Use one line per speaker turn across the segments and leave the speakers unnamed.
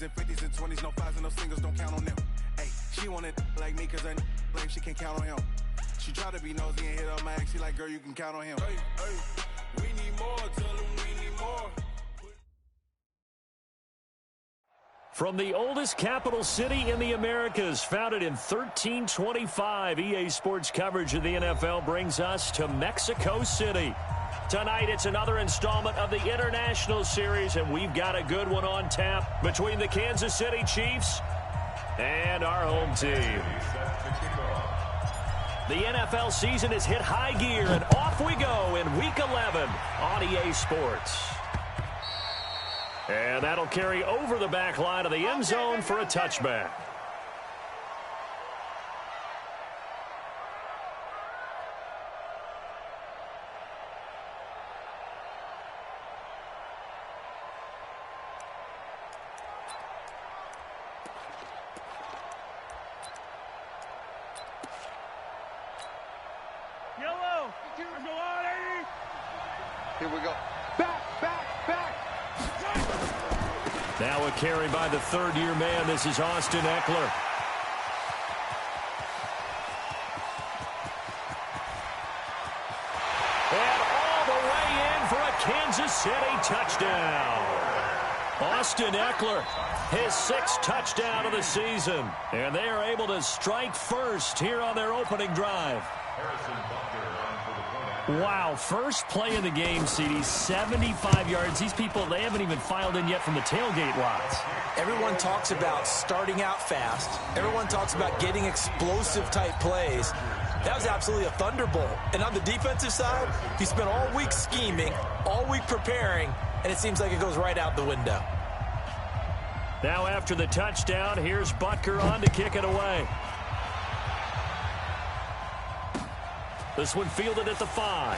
40s and 50s and 20s, no fives and no singles, don't count on them. Hey, she wanted like me cause her like she can't count on him. She tried to be nosy and hit up my ex, she like, girl, you can count on him. Hey, hey, we need more, tell them we need more.
From the oldest capital city in the Americas, founded in 1325, EA Sports coverage of the NFL brings us to Mexico City. Tonight, it's another installment of the International Series, and we've got a good one on tap between the Kansas City Chiefs and our home team. The NFL season has hit high gear, and off we go in Week 11 on EA Sports. And that'll carry over the back line of the end zone for a touchback.
Yellow.
Here we go.
Now a carry by the third-year man. This is Austin Eckler. And all the way in for a Kansas City touchdown. Austin Eckler, his 6th touchdown of the season. And they are able to strike first here on their opening drive. Wow, first play of the game, CD, 75 yards. These people, they haven't even filed in yet from the tailgate lots.
Everyone talks about starting out fast. Everyone talks about getting explosive-type plays. That was absolutely a thunderbolt. And on the defensive side, he spent all week scheming, all week preparing, and it seems like it goes right out the window.
Now after the touchdown, here's Butker on to kick it away. This one fielded at the 5.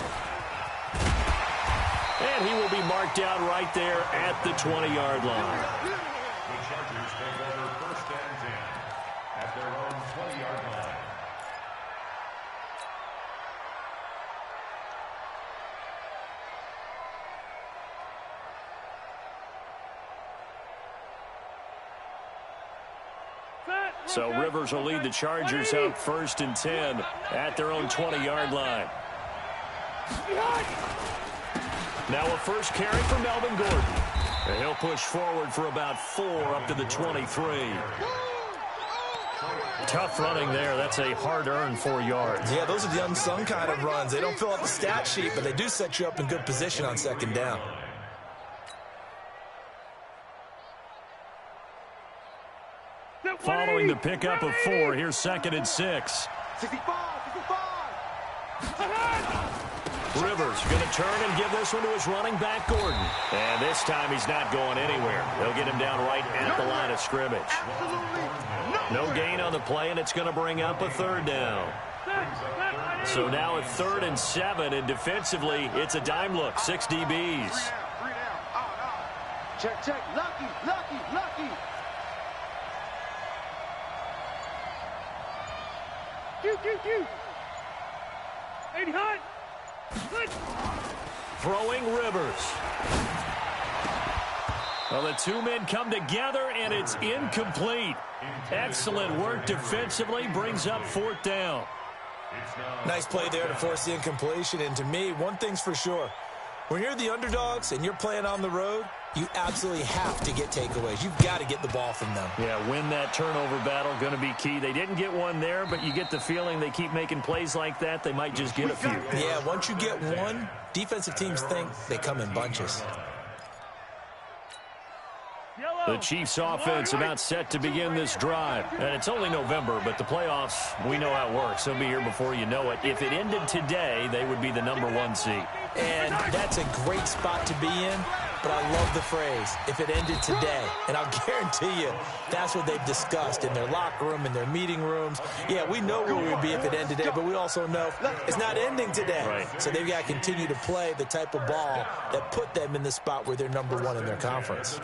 And he will be marked down right there at the 20-yard line.
The Chargers take over 1st and 10 at their own 20-yard line.
So Rivers will lead the Chargers out 1st and 10 at their own 20-yard line. Now a first carry for Melvin Gordon. And he'll push forward for about 4 up to the 23. Tough running there. That's a hard-earned 4 yards.
Yeah, those are the unsung kind of runs. They don't fill out the stat sheet, but they do set you up in good position on 2nd down.
Following the pickup of 4, here's 2nd and 6.
65.
Rivers going to turn and give this one to his running back, Gordon. And this time he's not going anywhere. They'll get him down right at the line of scrimmage. No gain on the play, and it's going to bring up a 3rd down. So now a 3rd and 7, and defensively, it's a dime look, 6 DBs.
Check. Lucky.
Q. 80 hot.
Throwing Rivers. Well, the 2 men come together, and it's incomplete. Excellent work defensively, brings up 4th down.
Nice play there to force the incompletion. And to me, one thing's for sure. When you're the underdogs and you're playing on the road, you absolutely have to get takeaways. You've got to get the ball from them.
Yeah, win that turnover battle, going to be key. They didn't get one there, but you get the feeling they keep making plays like that, they might just get a few.
Yeah, once you get one, defensive teams think they come in bunches.
The Chiefs offense about set to begin this drive. And it's only November, but the playoffs, we know how it works. They'll be here before you know it. If it ended today, they would be the #1 seed.
And that's a great spot to be in, but I love the phrase, if it ended today. And I'll guarantee you, that's what they've discussed in their locker room, in their meeting rooms. Yeah, we know where we would be if it ended today, but we also know it's not ending today.
Right.
So they've got to continue to play the type of ball that put them in the spot where they're #1 in their conference.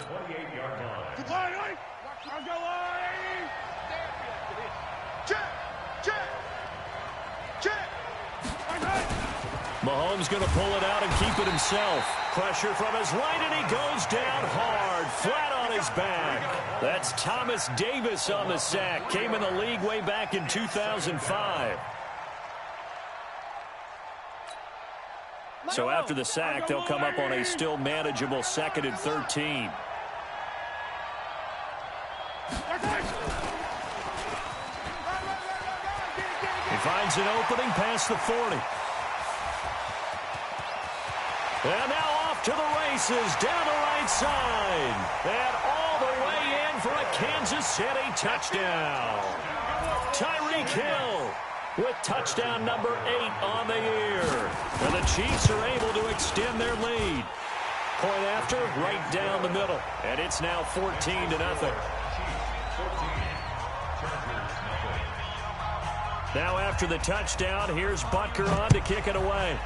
Mahomes going to pull it out and keep it himself. Pressure from his right, and he goes down hard, flat on on his back. That's Thomas Davis on the sack. Came in the league way back in 2005. So after the sack, they'll come up on a still manageable 2nd and 13. He finds an opening past the 40. And now off to the races, down the right side. And all the way in for a Kansas City touchdown. Tyreek Hill with touchdown number 8 on the year. And the Chiefs are able to extend their lead. Point after, right down the middle. And it's now 14-0. Now after the touchdown, here's Butker on to kick it away.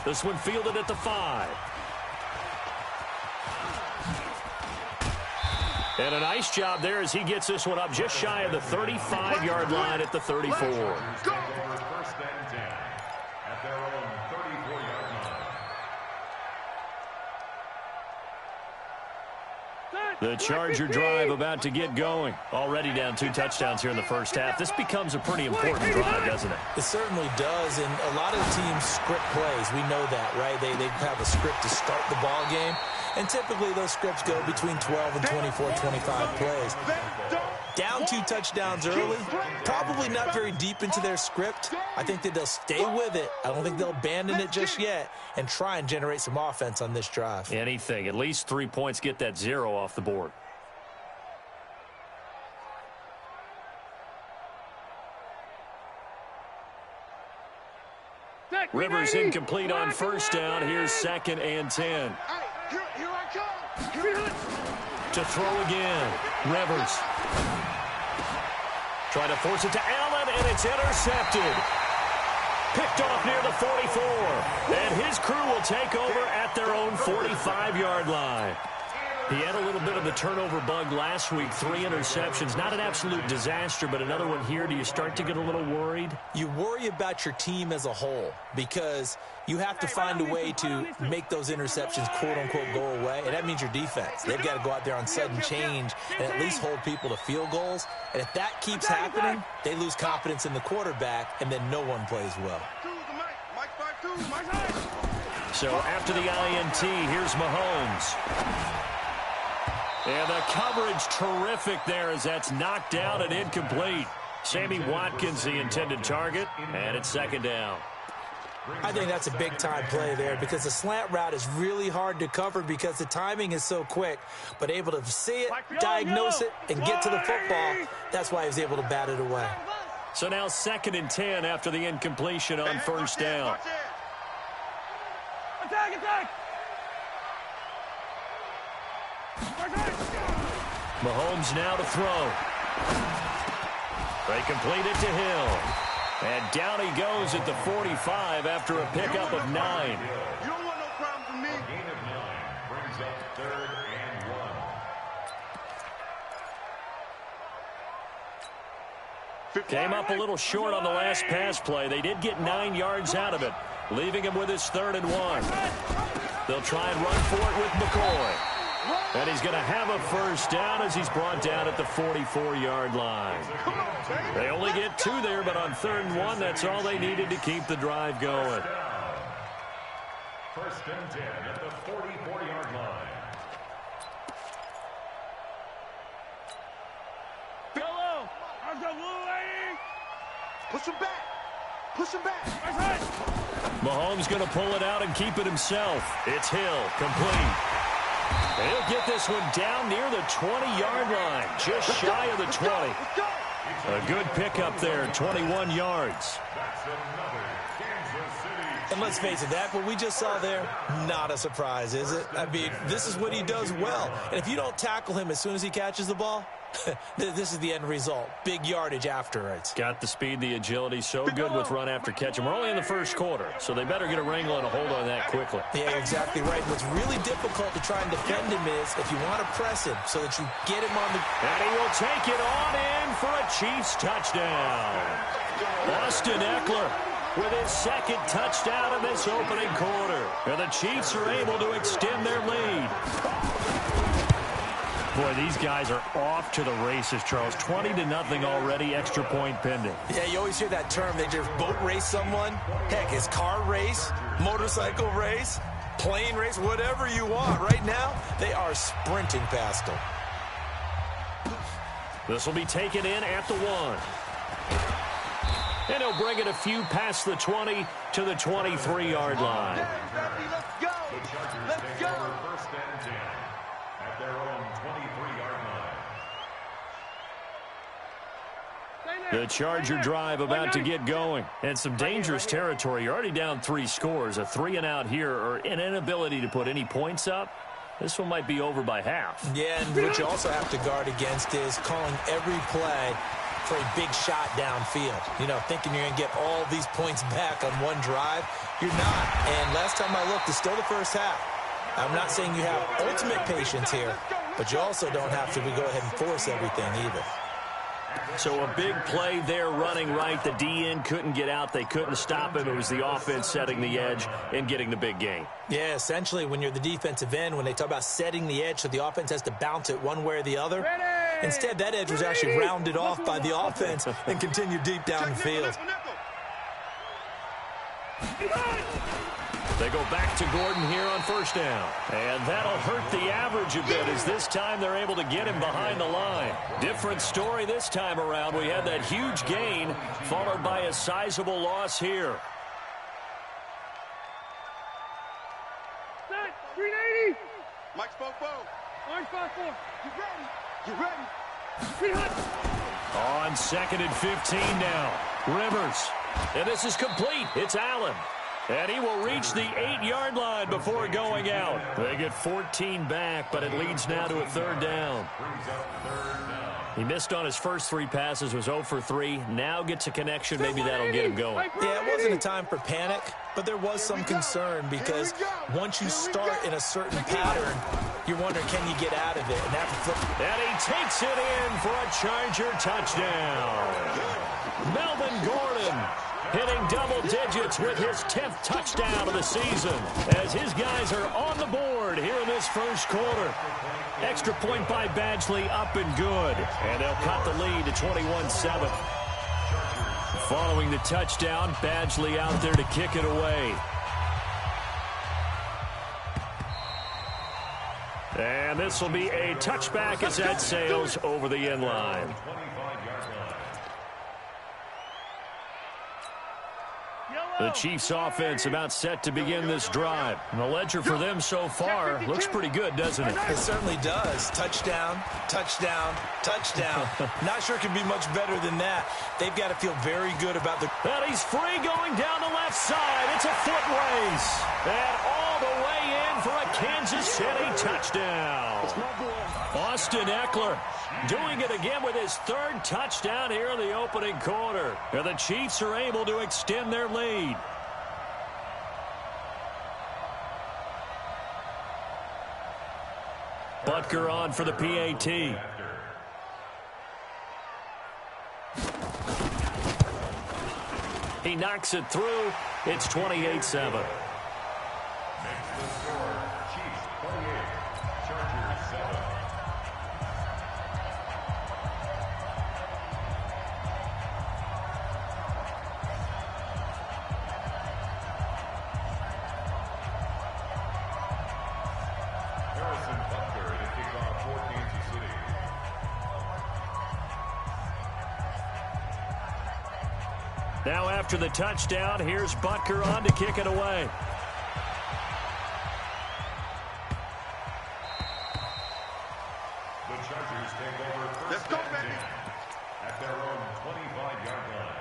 This one fielded at the 5. And a nice job there as he gets this one up just shy of the 35-yard line at the 34.
First and 10 at their own 34-yard line.
The Charger drive about to get going. Already down 2 touchdowns here in the first half. This becomes a pretty important drive, doesn't it?
It certainly does, and a lot of the teams script plays. We know that, right? They have a script to start the ball game, and typically those scripts go between 12 and 24, 25 plays. Down 2 touchdowns early, probably not very deep into their script. I think that they'll stay with it. I don't think they'll abandon it just yet and try and generate some offense on this drive.
Anything. At least 3 points, get that 0 off the board. Rivers incomplete on first down. Here's 2nd and 10. To throw again. Rivers. Trying to force it to Allen, and it's intercepted. Picked off near the 44. And his crew will take over at their own 45-yard line. He had a little bit of the turnover bug last week. 3 interceptions. Not an absolute disaster, but another one here. Do you start to get a little worried?
You worry about your team as a whole because you have to find a way to make those interceptions, quote-unquote, go away, and that means your defense. They've got to go out there on sudden change and at least hold people to field goals. And if that keeps happening, they lose confidence in the quarterback, and then no one plays well.
So after the INT, here's Mahomes. And the coverage terrific there as that's knocked down and incomplete. Sammy Watkins, the intended target, and it's 2nd down.
I think that's a big-time play there because the slant route is really hard to cover because the timing is so quick. But able to see it, diagnose it, and get to the football, that's why he was able to bat it away.
So now 2nd and 10 after the incompletion on first down.
Attack, attack!
Mahomes now to throw. They complete it to Hill. And down he goes at the 45 after a pickup of 9.
You don't want no problem from me.
A gain of 9 brings up 3rd and 1.
Came up a little short on the last pass play. They did get 9 yards out of it, leaving him with his 3rd and 1. They'll try and run for it with McCoy. And he's going to have a first down as he's brought down at the 44-yard line. They only get 2 there, but on 3rd and 1, that's all they needed to keep the drive going.
First and 10 at the 44-yard line.
Hello. Push him back. Push him back.
Mahomes going to pull it out and keep it himself. It's Hill, complete. He'll get this one down near the 20-yard line, just shy of the 20. A good pickup there, 21 yards.
That's another Kansas City.
And let's face it, that what we just saw there, not a surprise, is it? I mean, this is what he does well. And if you don't tackle him as soon as he catches the ball, this is the end result. Big yardage afterwards.
Got the speed, the agility, so good with run after catch. And we're only in the first quarter, so they better get a wrangle and a hold on that quickly.
Yeah, exactly right. What's really difficult to try and defend him is if you want to press him so that you get him on the...
And he will take it on in for a Chiefs touchdown. Austin Eckler with his second touchdown in this opening quarter. And the Chiefs are able to extend their lead. Boy, these guys are off to the races, Charles. 20-0 already, extra point pending.
Yeah, you always hear that term. They just boat race someone. Heck, it's car race, motorcycle race, plane race, whatever you want. Right now, they are sprinting past them.
This will be taken in at the 1. And he'll bring it a few past the 20 to the 23-yard line.
Let's go. Let's go.
First and 10 at their own 23-yard line.
The Charger drive about to get going. And some dangerous territory. You're already down 3 scores. A 3-and-out here, or an inability to put any points up. This one might be over by half.
Yeah, and what you also have to guard against is calling every play for a big shot downfield. You know, thinking you're going to get all these points back on one drive. You're not. And last time I looked, it's still the first half. I'm not saying you have ultimate patience here, but you also don't have to go ahead and force everything either.
So a big play there running right. The DN couldn't get out. They couldn't stop him. It was the offense setting the edge and getting the big gain.
Yeah, essentially when you're the defensive end, when they talk about setting the edge so the offense has to bounce it one way or the other, instead that edge was actually rounded off by the offense and continued deep down the field.
They go back to Gordon here on first down. And that'll hurt the average a bit as this time they're able to get him behind the line. Different story this time around. We had that huge gain followed by a sizable loss here.
380. Mike Spopo. Orange 5-4. You ready? You ready?
On 2nd and 15 now. Rivers. And this is complete. It's Allen. And he will reach the 8-yard line before going out. They get 14 back, but it leads now to a 3rd down. He missed on his first 3 passes, was 0 for 3. Now gets a connection. Maybe that'll get him going.
Yeah, it wasn't a time for panic, but there was some concern because once you start in a certain pattern, you're wondering, can you get out of it?
And he takes it in for a Charger touchdown. Melvin Gordon hitting double digits with his 10th touchdown of the season as his guys are on the board here in this first quarter. Extra point by Badgley up and good. And they'll cut the lead to 21-7. Following the touchdown, Badgley out there to kick it away. And this will be a touchback as that sails over the end line. The Chiefs offense about set to begin this drive. And the ledger for them so far looks pretty good, doesn't it?
It certainly does. Touchdown, touchdown, touchdown. Not sure it could be much better than that. They've got to feel very good about the...
And he's free going down the left side. It's a foot race. And all the way in for a Kansas City touchdown. Austin Eckler doing it again with his 3rd touchdown here in the opening quarter. And the Chiefs are able to extend their lead. Butker on for the PAT. He knocks it through. It's 28-7. Now after the touchdown, here's Butker on to kick it away.
The Chargers take over first and 10 at their own 25-yard line.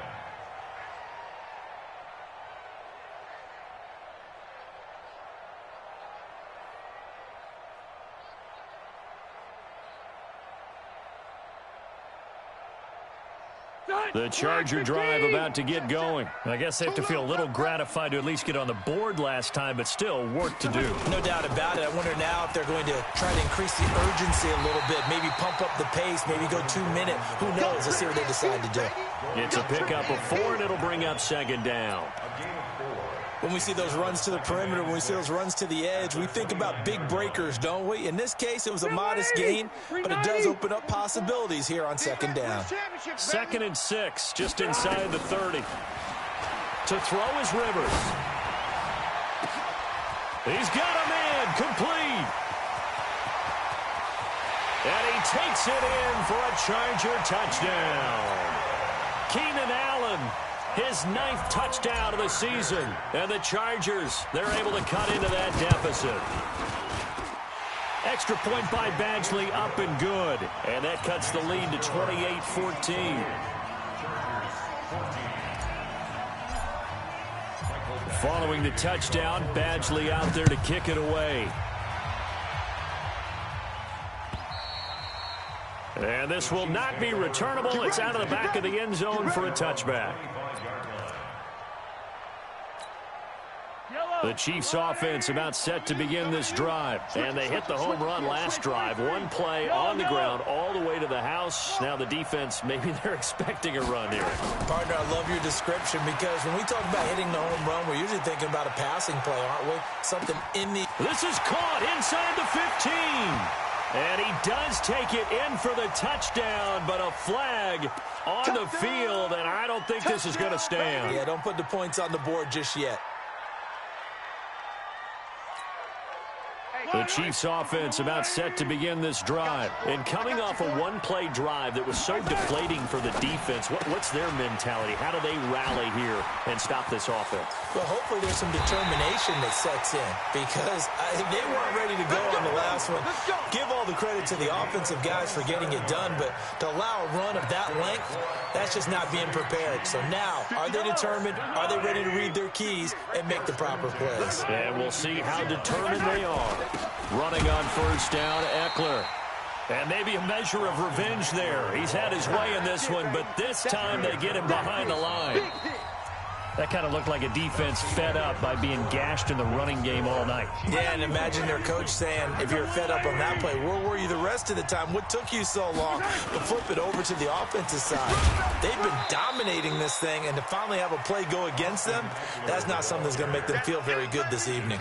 The Charger drive about to get going. I guess they have to feel a little gratified to at least get on the board last time, but still work to do.
No doubt about it. I wonder now if they're going to try to increase the urgency a little bit, maybe pump up the pace, maybe go 2 minute. Who knows? Let's see what they decide to do.
It's a pickup of 4, and it'll bring up second down.
When we see those runs to the perimeter, when we see those runs to the edge, we think about big breakers, don't we? In this case, it was a modest gain, but it does open up possibilities here on second down.
2nd and 6, just inside the 30. To throw is Rivers. He's got a man, complete. And he takes it in for a Charger touchdown. Keenan Allen, his 9th touchdown of the season. And the Chargers, they're able to cut into that deficit. Extra point by Badgley, up and good. And that cuts the lead to 28-14. Following the touchdown, Badgley out there to kick it away. And this will not be returnable. It's out of the back of the end zone for a touchback. The Chiefs offense about set to begin this drive. And they hit the home run last drive. One play on the ground all the way to the house. Now the defense, maybe they're expecting a run here.
Partner, I love your description because when we talk about hitting the home run, we're usually thinking about a passing play, aren't we? Something in the...
This is caught inside the 15. And he does take it in for the touchdown, but a flag on the field, and I don't think this is going to stand.
Yeah, don't put the points on the board just yet.
The Chiefs offense about set to begin this drive. And coming off a one-play drive that was so deflating for the defense, what's their mentality? How do they rally here and stop this offense?
Well, hopefully there's some determination that sets in because they weren't ready to go on the last one. Give all the credit to the offensive guys for getting it done, but to allow a run of that length, that's just not being prepared. So now, are they determined? Are they ready to read their keys and make the proper plays?
And we'll see how determined they are. Running on first down, Eckler. And maybe a measure of revenge there. He's had his way in this one, but this time they get him behind the line. That kind of looked like a defense fed up by being gashed in the running game all night.
Yeah, and imagine their coach saying, if you're fed up on that play, where were you the rest of the time? What took you so long? But flip it over to the offensive side. They've been dominating this thing, and to finally have a play go against them, that's not something that's going to make them feel very good this evening.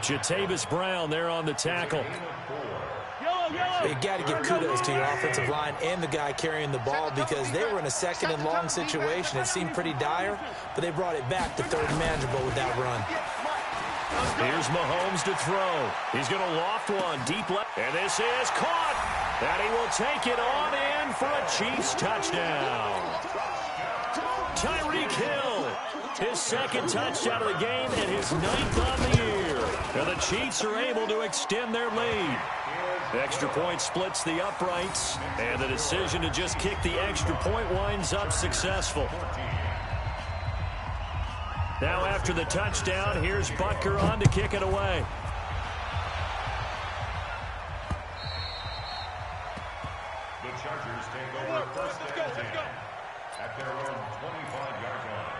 Jatavis Brown there on the tackle.
You got to give kudos to your offensive line and the guy carrying the ball because they were in a 2nd and long situation. It seemed pretty dire, but they brought it back to 3rd and manageable with that run.
Here's Mahomes to throw. He's going to loft one deep left. And this is caught. And he will take it on in for a Chiefs touchdown. Tyreek Hill, his 2nd touchdown of the game and his 9th on the year. And the Chiefs are able to extend their lead. The extra point splits the uprights, and the decision to just kick the extra point winds up successful. Now after the touchdown, here's Butker on to kick it away.
The Chargers take over first and 10 at their own 25-yard line.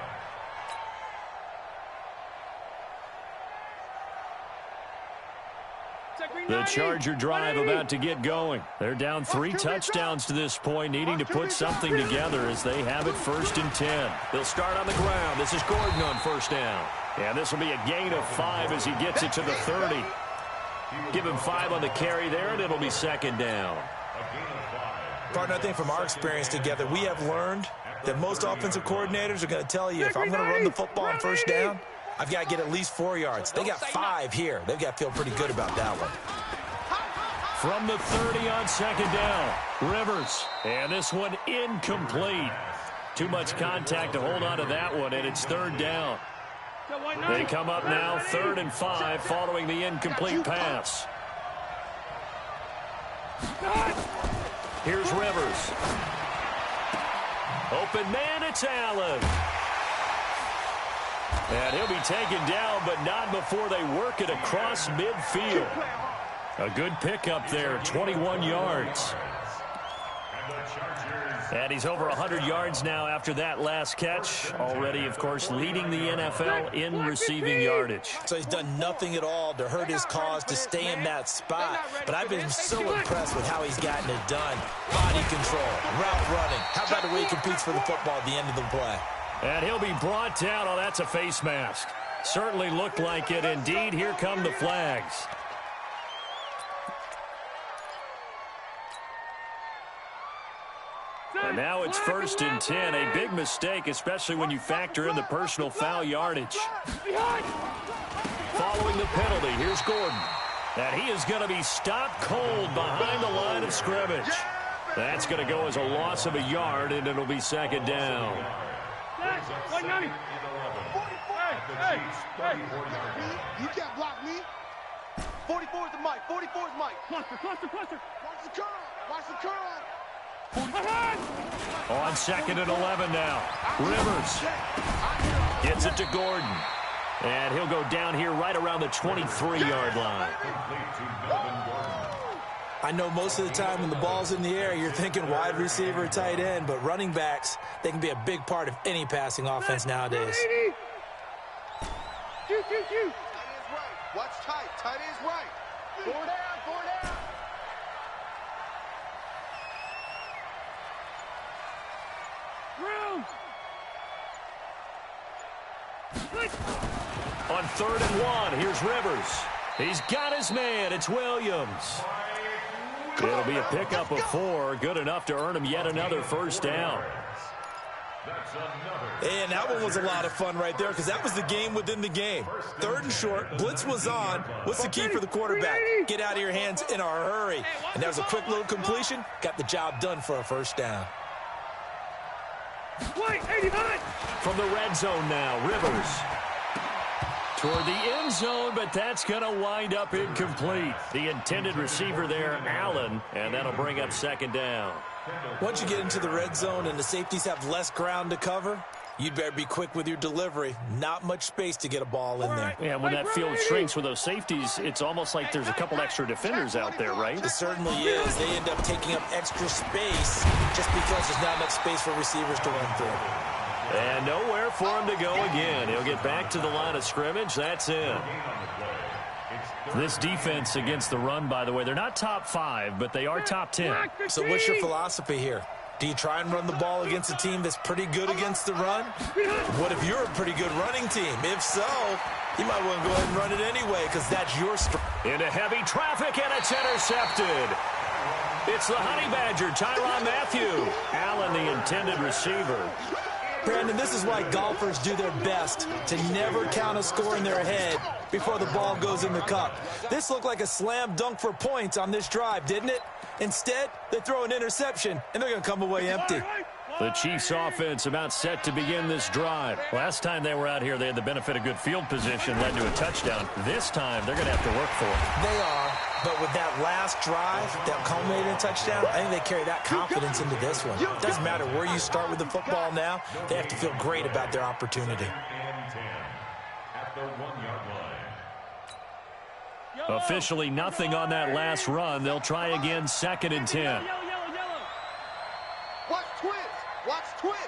The Charger drive about to get going. They're down 3 touchdowns to this point, needing to put something together as they have it 1st and 10. They'll start on the ground. This is Gordon on first down. And this will be a gain of 5 as he gets it to the 30. Give him 5 on the carry there, and it'll be 2nd down.
Partner, I think from our experience together, we have learned that most offensive coordinators are going to tell you, if I'm going to run the football on first down, I've got to get at least 4 yards. They got 5 here. They've got to feel pretty good about that one.
From the 30 on 2nd down, Rivers. And this one incomplete. Too much contact to hold on to that one, and it's 3rd down. They come up now 3rd and 5 following the incomplete pass. Here's Rivers. Open man, it's Allen. And he'll be taken down, but not before they work it across midfield. A good pickup there, 21 yards. And he's over 100 yards now after that last catch. Already, of course, leading the NFL in receiving yardage.
So he's done nothing at all to hurt his cause to stay in that spot. But I've been so impressed with how he's gotten it done. Body control, route running. How about the way he competes for the football at the end of the play?
And he'll be brought down. Oh, that's a face mask. Certainly looked like it. Indeed, here come the flags. And now it's 1st and 10. A big mistake, especially when you factor in the personal foul yardage. Following the penalty, here's Gordon. And he is going to be stopped cold behind the line of scrimmage. That's going to go as a loss of a yard, and it'll be 2nd down.
You can't block me. 44 is the mic. 44 is Mike. Cluster. Watch the curl. Watch the curl.
On 2nd and 11 now. Rivers gets it to Gordon. And he'll go down here right around the 23-yard line.
I know most of the time when the ball's in the air, you're thinking wide receiver, tight end, but running backs, they can be a big part of any passing offense nowadays.
Tight is right. Watch tight. Tight is right. 4 down.
On 3rd and 1, here's Rivers. He's got his man. It's Williams. It'll be a pickup of 4. Good enough to earn him yet another 1st down.
And that one was a lot of fun right there because that was the game within the game. 3rd and short, blitz was on. What's the key for the quarterback? Get out of your hands in a hurry. And that was a quick little completion. Got the job done for a 1st down.
From the red zone now, Rivers. Toward the end zone, but that's going to wind up incomplete. The intended receiver there, Allen, and that'll bring up 2nd down.
Once you get into the red zone and the safeties have less ground to cover, you'd better be quick with your delivery. Not much space to get a ball in there.
Yeah, when that field shrinks with those safeties, it's almost like there's a couple extra defenders out there, right?
It certainly is. They end up taking up extra space just because there's not enough space for receivers to run through.
And nowhere for him to go again. He'll get back to the line of scrimmage. That's it. This defense against the run, by the way, they're not top 5, but they are top 10.
So what's your philosophy here? Do you try and run the ball against a team that's pretty good against the run? What if you're a pretty good running team? If so, you might want to go ahead and run it anyway because that's your strength.
Into heavy traffic, and it's intercepted. It's the Honey Badger, Tyrann Mathieu. Allen, the intended receiver.
Brandon, this is why golfers do their best to never count a score in their head before the ball goes in the cup. This looked like a slam dunk for points on this drive, didn't it? Instead, they throw an interception, and they're going to come away empty.
The Chiefs' offense about set to begin this drive. Last time they were out here, they had the benefit of good field position, led to a touchdown. This time, they're going to have to work for it.
They are, but with that last drive that culminated in a touchdown, I think they carry that confidence into this one. It doesn't matter where you start with the football now. They have to feel great about their opportunity.
At the 1-yard line.
Officially nothing on that last run. They'll try again, 2nd and 10.
Watch twist. Watch twist.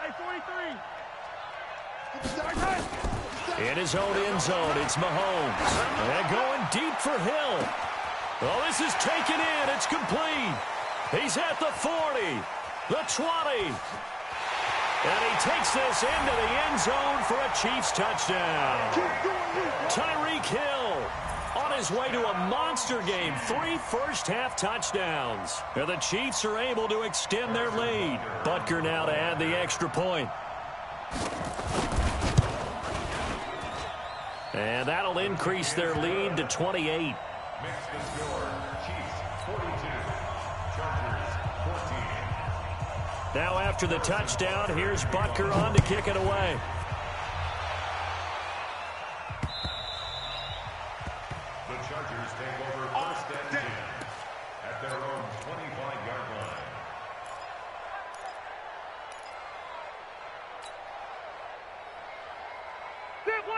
Hey, 43.
In his own end zone, it's Mahomes. And going deep for Hill. Oh, this is taken in. It's complete. He's at the 40, the 20. And he takes this into the end zone for a Chiefs touchdown. Tyreek Hill on his way to a monster game. 3 first-half touchdowns. And the Chiefs are able to extend their lead. Butker now to add the extra point. And that'll increase their lead to 28.
Makes the score Chiefs 42, Chargers 14.
Now after the touchdown, here's Butker on to kick it away.
The Chargers take over 1st and 10 at their own 25-yard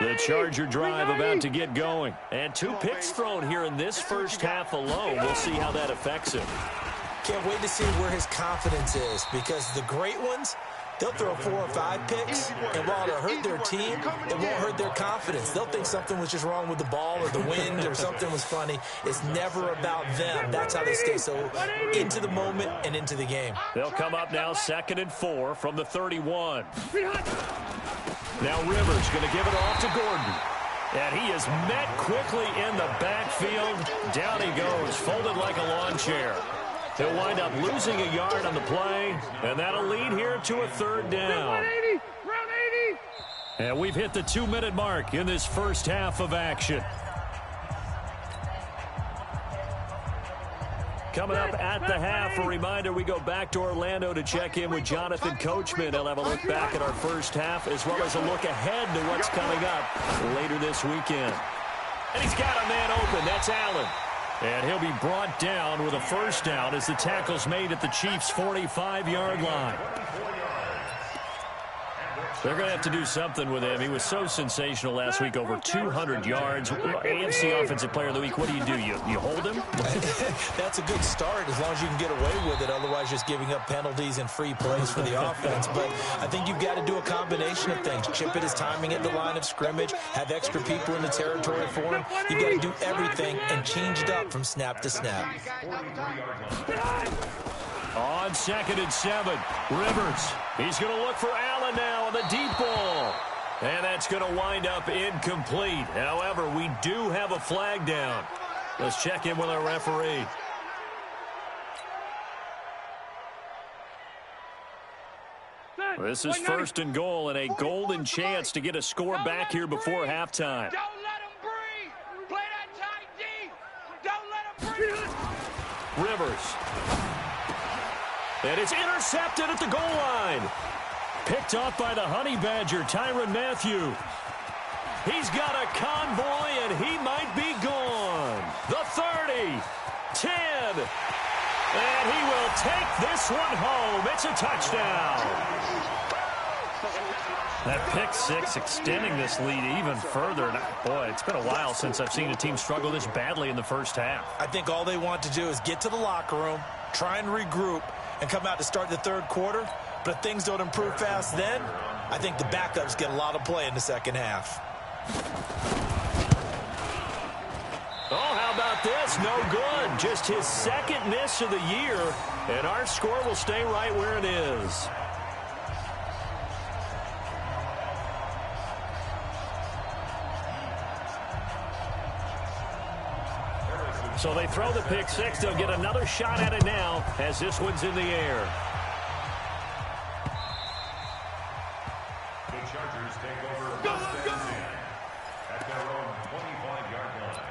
line.
The Charger drive about to get going. And 2 picks thrown here in this first half alone. We'll see how that affects him.
Can't wait to see where his confidence is, because the great ones, they'll throw 4 or 5 picks, and while it'll hurt their team, it won't hurt their confidence. They'll think something was just wrong with the ball or the wind or something was funny. It's never about them. That's how they stay so into the moment and into the game.
They'll come up now 2nd and 4 from the 31. Now Rivers going to give it off to Gordon. And he is met quickly in the backfield. Down he goes, folded like a lawn chair. He'll wind up losing a yard on the play, and that'll lead here to a 3rd down. And we've hit the 2-minute mark in this first half of action. Coming up at the half, a reminder, we go back to Orlando to check in with Jonathan Coachman. He'll have a look back at our first half, as well as a look ahead to what's coming up later this weekend. And he's got a man open. That's Allen. And he'll be brought down with a 1st down as the tackle's made at the Chiefs' 45-yard line. They're going to have to do something with him. He was so sensational last week, over 200 yards. AFC Offensive Player of the Week, what do? You hold him?
That's a good start as long as you can get away with it. Otherwise, just giving up penalties and free plays for the offense. But I think you've got to do a combination of things. Chip at his timing at the line of scrimmage, have extra people in the territory for him. You've got to do everything and change it up from snap to snap.
On 2nd and 7, Rivers. He's going to look for Allen now on the deep ball. And that's going to wind up incomplete. However, we do have a flag down. Let's check in with our referee. This is 1st and goal and a golden chance to get a score back here before halftime.
Don't let him breathe. Play that tight D. Don't let him breathe.
Rivers. And it's intercepted at the goal line. Picked off by the Honey Badger, Tyrann Mathieu. He's got a convoy, and he might be gone. The 30, 10, and he will take this one home. It's a touchdown. That pick 6 extending this lead even further. Boy, it's been a while since I've seen a team struggle this badly in the first half.
I think all they want to do is get to the locker room, try and regroup, and come out to start the 3rd quarter. But if things don't improve fast then, I think the backups get a lot of play in the 2nd half.
Oh, how about this? No good. Just his 2nd miss of the year, and our score will stay right where it is. So they throw the pick 6. They'll get another shot at it now as this one's in the air.
The Chargers take over 1st and 10 at their own 25-yard line.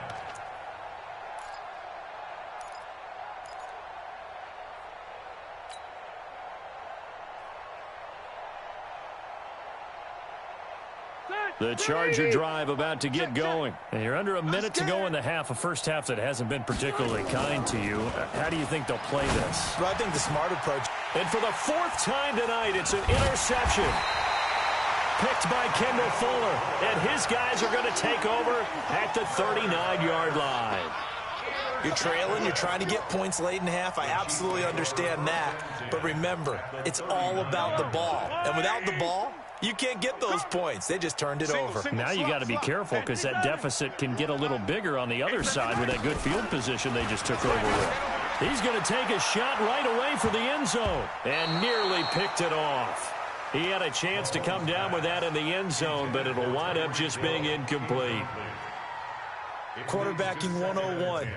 The Charger drive about to get going. And you're under a minute to go in the half, a first half that hasn't been particularly kind to you. How do you think they'll play this?
Well, I think the smart approach.
And for the 4th time tonight, it's an interception. Picked by Kendall Fuller. And his guys are going to take over at the 39-yard line.
You're trailing, you're trying to get points late in half. I absolutely understand that. But remember, it's all about the ball. And without the ball, you can't get those points. They just turned it over.
Now you got to be careful because that deficit can get a little bigger on the other side with that good field position they just took over with. He's going to take a shot right away for the end zone and nearly picked it off. He had a chance to come down with that in the end zone, but it'll wind up just being incomplete.
Quarterbacking 101.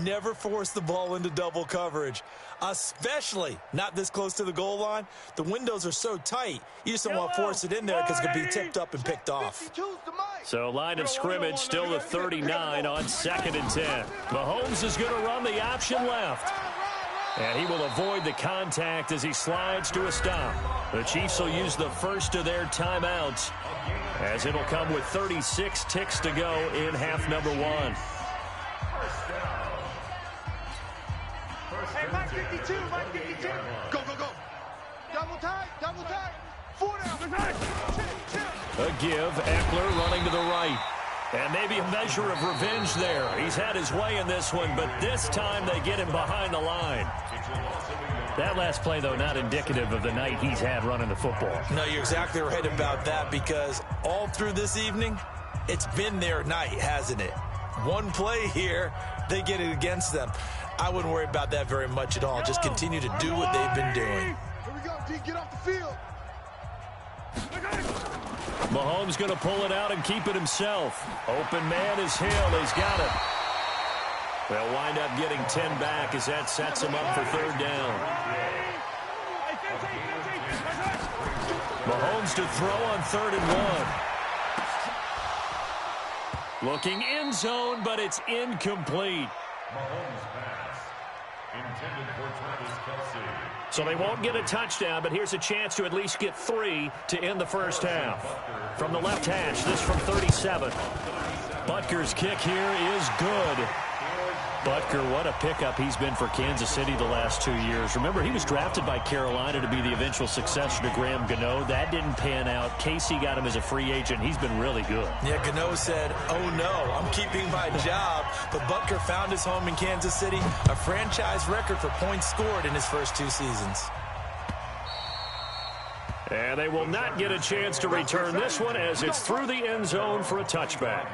Never force the ball into double coverage, especially not this close to the goal line. The windows are so tight, you just don't want to force it in there because it could be tipped up and picked off.
So line of scrimmage still the 39 on 2nd and 10. Mahomes is going to run the option left. And he will avoid the contact as he slides to a stop. The Chiefs will use the first of their timeouts as it'll come with 36 ticks to go in half number 1.
Hey, Mike 52, Mike 52. Go, go, go. Double tight, double tight. 4 down.
A give, Eckler running to the right. And maybe a measure of revenge there. He's had his way in this one, but this time they get him behind the line. That last play, though, not indicative of the night he's had running the football.
No, you're exactly right about that, because all through this evening, it's been their night, hasn't it? One play here, they get it against them. I wouldn't worry about that very much at all. Just continue to do what they've been doing.
Here we go, D. Get off the field.
Mahomes going to pull it out and keep it himself. Open man is Hill. He's got it. They'll wind up getting 10 back as that sets him up for third down. Mahomes to throw on 3rd and 1. Looking end zone, but it's incomplete.
Mahomes pass. Intended for Travis Kelce.
So they won't get a touchdown, but here's a chance to at least get 3 to end the first half. From the left hash, this from 37. Butker's kick here is good. Butker, what a pickup he's been for Kansas City the last 2 years. Remember, he was drafted by Carolina to be the eventual successor to Graham Gano. That didn't pan out. Casey got him as a free agent. He's been really good.
Yeah, Gano said, oh no, I'm keeping my job. But Butker found his home in Kansas City, a franchise record for points scored in his first 2 seasons.
And they will not get a chance to return this one as it's through the end zone for a touchback.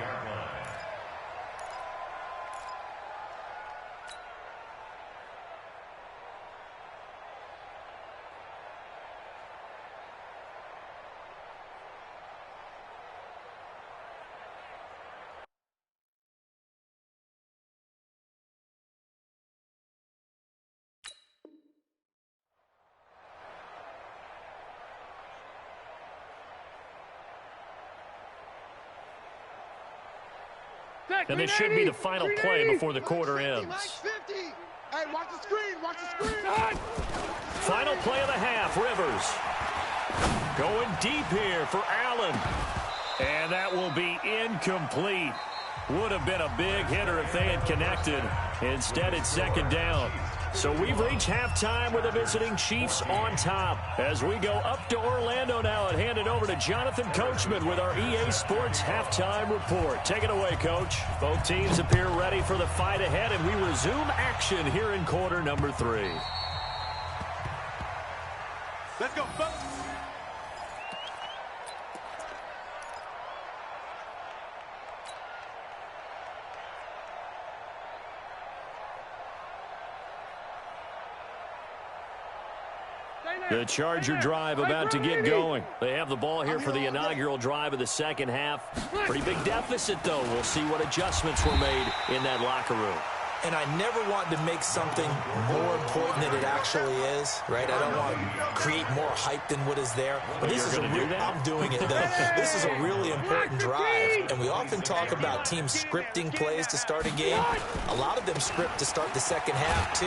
And this should be the final play before the quarter ends.
Hey, watch the screen. Watch the screen.
Final play of the half, Rivers. Going deep here for Allen. And that will be incomplete. Would have been a big hitter if they had connected. Instead, it's 2nd down. So we've reached halftime with the visiting Chiefs on top. As we go up to Orlando now and hand it over to Jonathan Coachman with our EA Sports Halftime Report. Take it away, Coach. Both teams appear ready for the fight ahead, and we resume action here in quarter number 3.
Let's go, folks.
The Charger drive about to get going. They have the ball here for the inaugural drive of the second half. Pretty big deficit, though. We'll see what adjustments were made in that locker room.
And I never want to make something more important than it actually is, right? I don't want to create more hype than what is there. But this is a real, I'm doing it, though. This is a really important drive. And we often talk about teams scripting plays to start a game. A lot of them script to start the second half, too.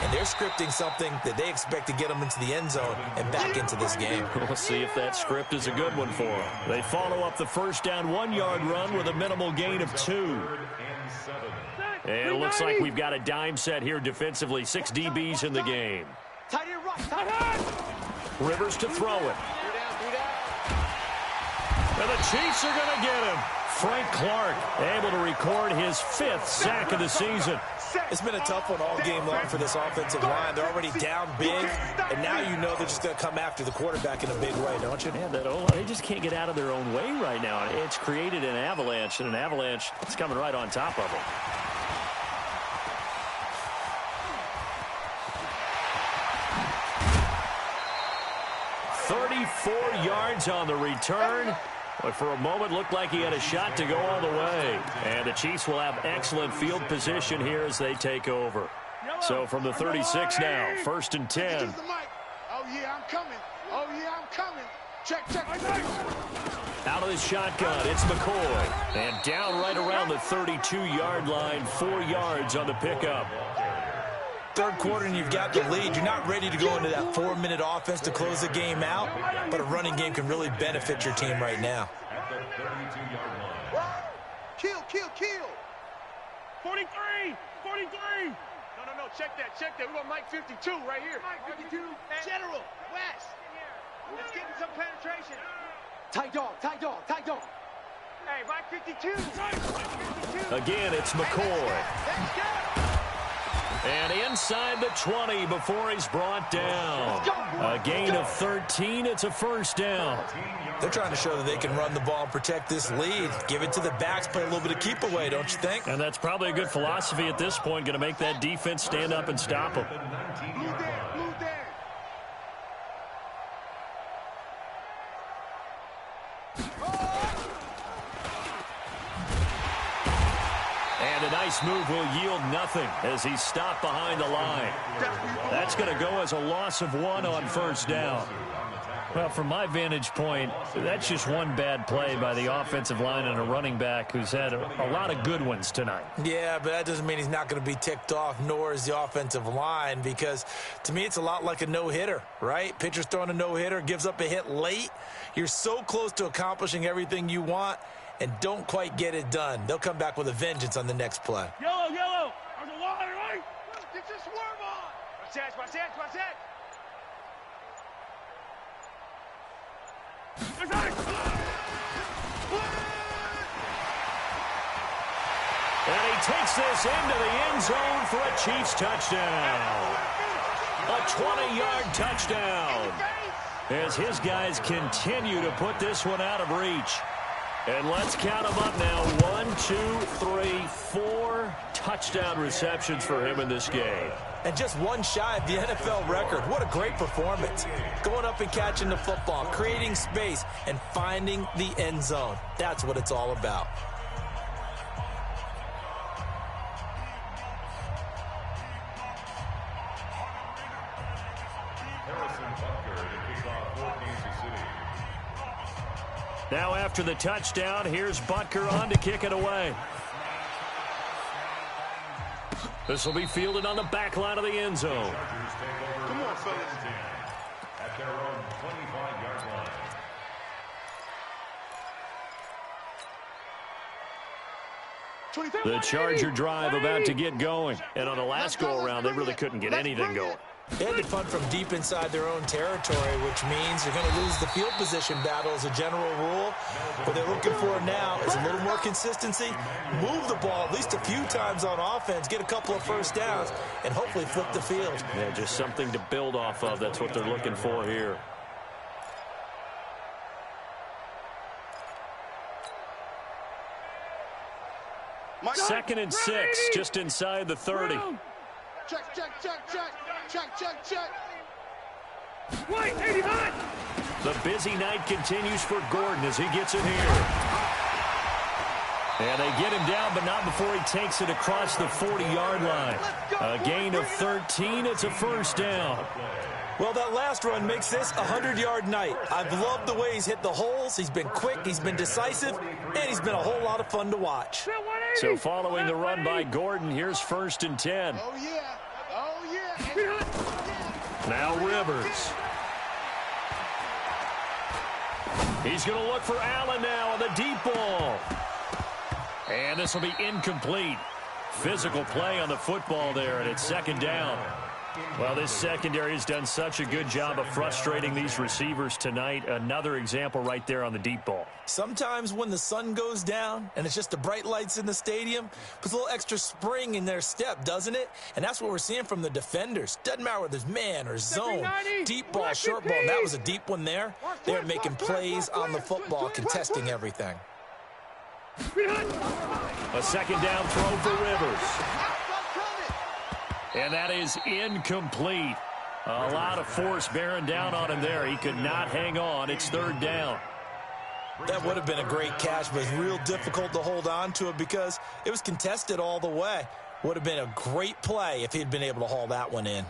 And they're scripting something that they expect to get them into the end zone and back into this game.
We'll see if that script is a good one for them. They follow up the first down 1-yard run with a minimal gain of 2. And it looks like we've got a dime set here defensively. 6 DBs in the game.
Tight end right. Tight end.
Rivers to throw it. And the Chiefs are going to get him. Frank Clark able to record his 5th sack of the season.
It's been a tough one all game long for this offensive line. They're already down big, and now you know they're just going to come after the quarterback in a big way, don't you?
Man, they just can't get out of their own way right now. It's created an avalanche, and an avalanche is coming right on top of them. 34 yards on the return. But for a moment, looked like he had a shot to go all the way. And the Chiefs will have excellent field position here as they take over. So from the 36 now, 1st and 10.
Oh, yeah, I'm coming. Oh, yeah, I'm coming. Check.
Out of the shotgun, it's McCoy. And down right around the 32-yard line, 4 yards on the pickup.
Third quarter and you've got the lead. You're not ready to go into that 4-minute offense to close the game out, but a running game can really benefit your team right now.
At the 32-yard line.
Kill.
43.
No, check that. We're going Mike 52 right here. Mike 52. General, West. Let's get some penetration. Tight dog. Hey, right 52.
Again, it's McCoy. And inside the 20 before he's brought down. A gain of 13. It's a first down.
They're trying to show that they can run the ball and protect this lead. Give it to the backs, play a little bit of keep away, don't you think?
And that's probably a good philosophy at this point. Going to make that defense stand up and stop them. And a nice move will yield nothing as he's stopped behind the line. That's going to go as a loss of 1 on first down. Well, from my vantage point, that's just one bad play by the offensive line and a running back who's had a lot of good ones tonight.
Yeah, but that doesn't mean he's not going to be ticked off, nor is the offensive line, because to me it's a lot like a no-hitter, right? Pitcher's throwing a no-hitter, gives up a hit late. You're so close to accomplishing everything you want and don't quite get it done. They'll come back with a vengeance on the next play.
Yellow, yellow. There's a line, right?
Get your swerve on. Watch that, watch that, watch that.
And he takes this into the end zone for a Chiefs touchdown. A 20-yard touchdown. As his guys continue to put this one out of reach. And let's count them up now. 1, 2, 3, 4 touchdown receptions for him in this game.
And just one shy of the NFL record. What a great performance. Going up and catching the football, creating space, and finding the end zone. That's what it's all about.
Now after the touchdown, here's Butker on to kick it away. This will be fielded on the back line of the end zone.
Come on, fellas.
At their own 25-yard line.
The Charger drive about to get going. And on the last go-around, they really couldn't get anything going.
They had to punt from deep inside their own territory, which means you're going to lose the field position battle as a general rule. What they're looking for now is a little more consistency, move the ball at least a few times on offense, get a couple of first downs, and hopefully flip the field.
Yeah, just something to build off of. That's what they're looking for here. Second and 6, just inside the 30.
Check, check, check, check. Check, check, check.
Wait, 89.
The busy night continues for Gordon as he gets it here. And they get him down, but not before he takes it across the 40-yard line. A gain of 13. It's a first down.
Well, that last run makes this a 100-yard night. I've loved the way he's hit the holes. He's been quick, he's been decisive, and he's been a whole lot of fun to watch.
So following the run by Gordon, here's first and 10.
Oh, yeah. Oh, yeah.
Now Rivers. He's going to look for Allen now on the deep ball. And this will be incomplete. Physical play on the football there, and it's second down. Well, this secondary has done such a good job of frustrating these receivers tonight. Another example right there on the deep ball.
Sometimes when the sun goes down and it's just the bright lights in the stadium, puts a little extra spring in their step, doesn't it? And that's what we're seeing from the defenders. Doesn't matter whether it's man or zone, deep ball, short ball. And that was a deep one there. They're making plays on the football, contesting everything.
A second down throw for Rivers. And that is incomplete. A lot of force bearing down on him there. He could not hang on. It's third down.
That would have been a great catch, but it's real difficult to hold on to it because it was contested all the way. Would have been a great play if he'd been able to haul that one in.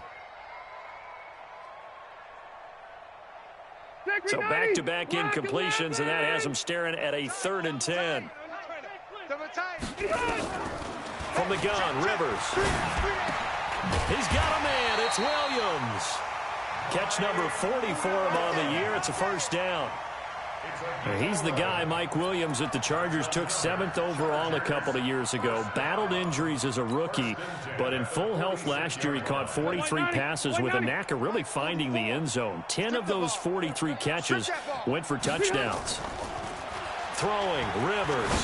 So back-to-back incompletions, and that has him staring at a 3rd and 10. From the gun, Rivers. He's got a man. It's Williams. Catch number 40 for him on the year. It's a first down. He's the guy, Mike Williams, that the Chargers took 7th overall a couple of years ago. Battled injuries as a rookie, but in full health last year, he caught 43 passes with a knack of really finding the end zone. 10 of those 43 catches went for touchdowns. throwing. Rivers.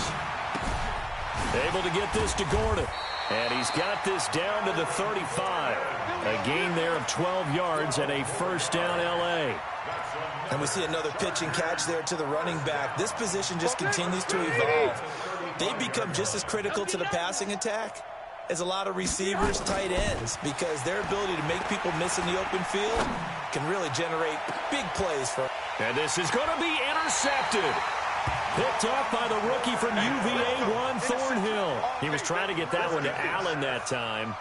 Able to get this to Gordon. And he's got this down to the 35. A gain there of 12 yards and a first down L.A.
And we see another pitch and catch there to the running back. This position just continues to evolve. They become just as critical to the passing attack as a lot of receivers, tight ends, because their ability to make people miss in the open field can really generate big plays for.
And this is going to be intercepted. Picked off by the rookie from UVA, Juan Thornhill. He was trying to get that one to Allen that time.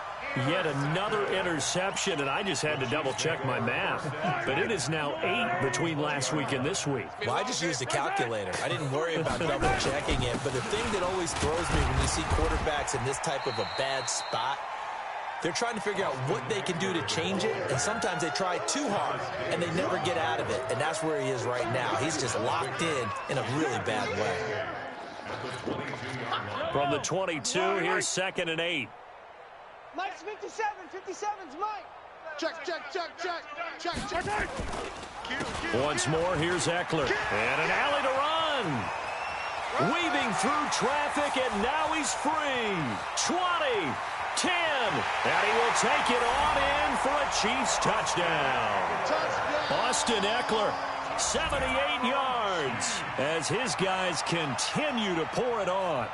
Yet another interception, and I just had to double-check my math. But it is now 8 between last week and this week.
Well, I just used a calculator. I didn't worry about double-checking it. But the thing that always throws me when you see quarterbacks in this type of a bad spot, they're trying to figure out what they can do to change it, and sometimes they try too hard, and they never get out of it. And that's where he is right now. He's just locked in a really bad way.
From the 22, here's 2nd and 8.
Mike's 57. 57's Mike. Check, check, check, check. Check, check, check.
Once more, here's Eckler. And an alley to run. Weaving through traffic, and now he's free. 20. 10, and he will take it on in for a Chiefs touchdown. Austin Eckler, 78 yards, as his guys continue to pour it on.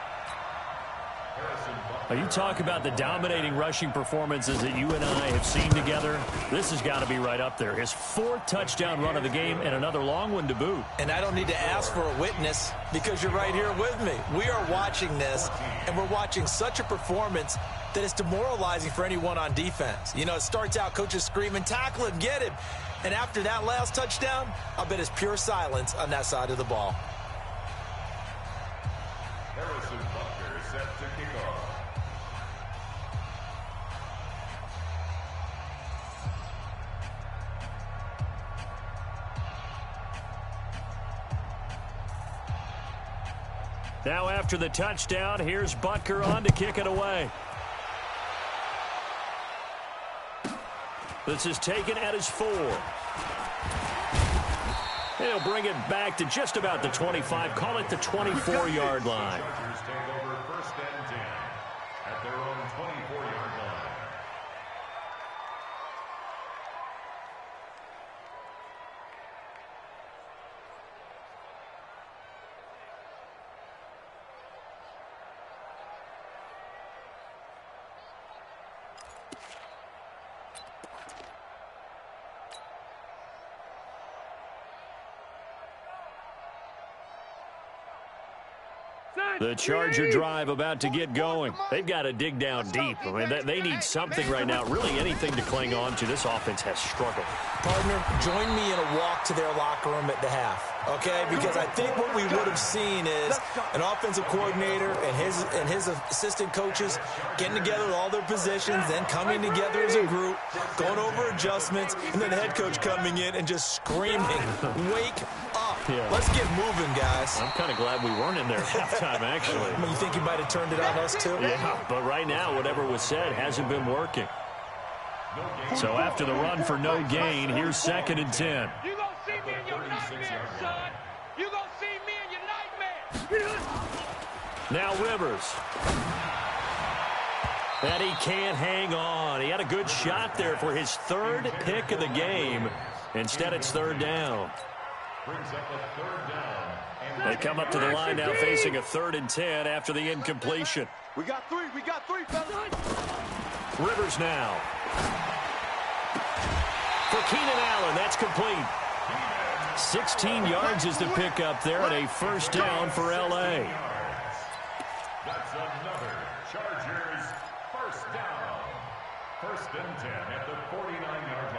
You talk about the dominating rushing performances that you and I have seen together. This has got to be right up there. His 4th touchdown run of the game and another long one to boot.
And I don't need to ask for a witness because you're right here with me. We are watching this, and we're watching such a performance that is demoralizing for anyone on defense. You know, it starts out coaches screaming, tackle him, get him. And after that last touchdown, I'll bet it's pure silence on that side of the ball.
Harrison Butker set to kick off.
Now after the touchdown, here's Butker on to kick it away. This is taken at his 4. He'll bring it back to just about the 25. Call it the 24-yard line.
Chargers take over 1st and 10 at their own 24-yard line.
The Charger drive about to get going. They've got to dig down deep. I mean, they need something right now, really anything to cling on to. This offense has struggled.
Partner, join me in a walk to their locker room at the half, okay? Because I think what we would have seen is an offensive coordinator and his assistant coaches getting together with all their positions, then coming together as a group, going over adjustments, and then the head coach coming in and just screaming, wake up.
Yeah.
Let's get moving, guys.
I'm kind of glad we weren't in there at halftime, actually.
I mean, you think you might have turned it on us, too?
Yeah, but right now, whatever was said hasn't been working. So after the run for no gain, here's 2nd and 10.
You gonna see me in your nightmare, son. You gonna see me in your nightmare.
Now Rivers. And he can't hang on. He had a good shot there for his 3rd pick of the game. Instead, it's 3rd down.
Brings up a 3rd down.
They come up to the line now facing a 3rd and 10 after the incompletion.
We got 3, fellas.
Rivers now. For Keenan Allen, that's complete. 16 yards is the pickup there and a first down for L.A.
That's another Chargers first down. 1st and 10 at the 49-yard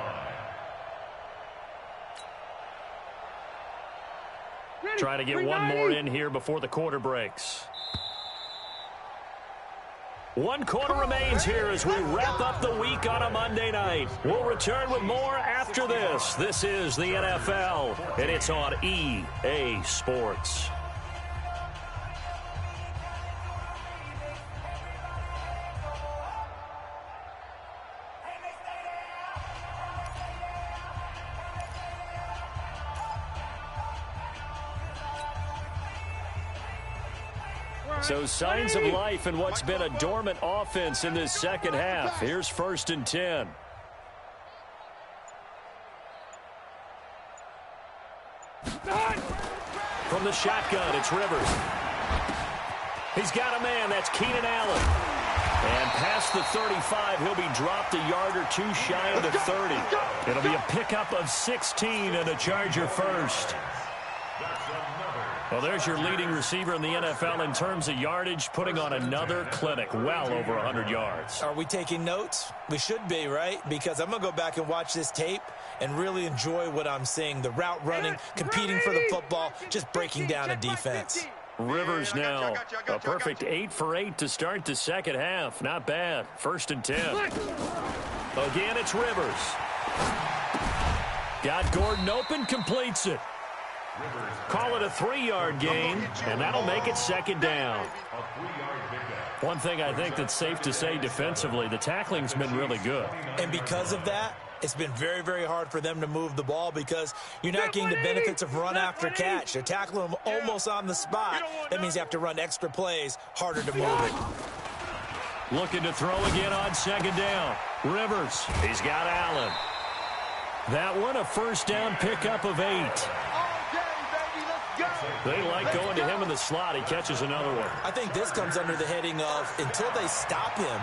line.
Trying to get one more in here before the quarter breaks. 1 quarter remains here as we wrap up the week on a Monday night. We'll return with more after this. This is the NFL, and it's on EA Sports. So signs of life in what's been a dormant offense in this second half. Here's 1st and 10. From the shotgun, it's Rivers. He's got a man. That's Keenan Allen. And past the 35, he'll be dropped a yard or two shy of the 30. It'll be a pickup of 16 and a Charger first. Well, there's your leading receiver in the NFL in terms of yardage, putting on another clinic, well over 100 yards.
Are we taking notes? We should be, right? Because I'm going to go back and watch this tape and really enjoy what I'm seeing. The route running, competing for the football, just breaking down a defense.
Rivers now, a perfect 8 for 8 to start the second half. Not bad. 1st and 10. Again, it's Rivers. Got Gordon open, completes it. Call it a 3-yard gain, and that'll make it 2nd down. One thing I think that's safe to say defensively, the tackling's been really good.
And because of that, it's been very, very hard for them to move the ball because you're not getting the benefits of run after catch. They're tackling them almost on the spot. That means you have to run extra plays, harder to move it.
Looking to throw again on 2nd down. Rivers, he's got Allen. That one, a 1st down pickup of 8. They like going to him in the slot. He catches another one.
I think this comes under the heading of until they stop him,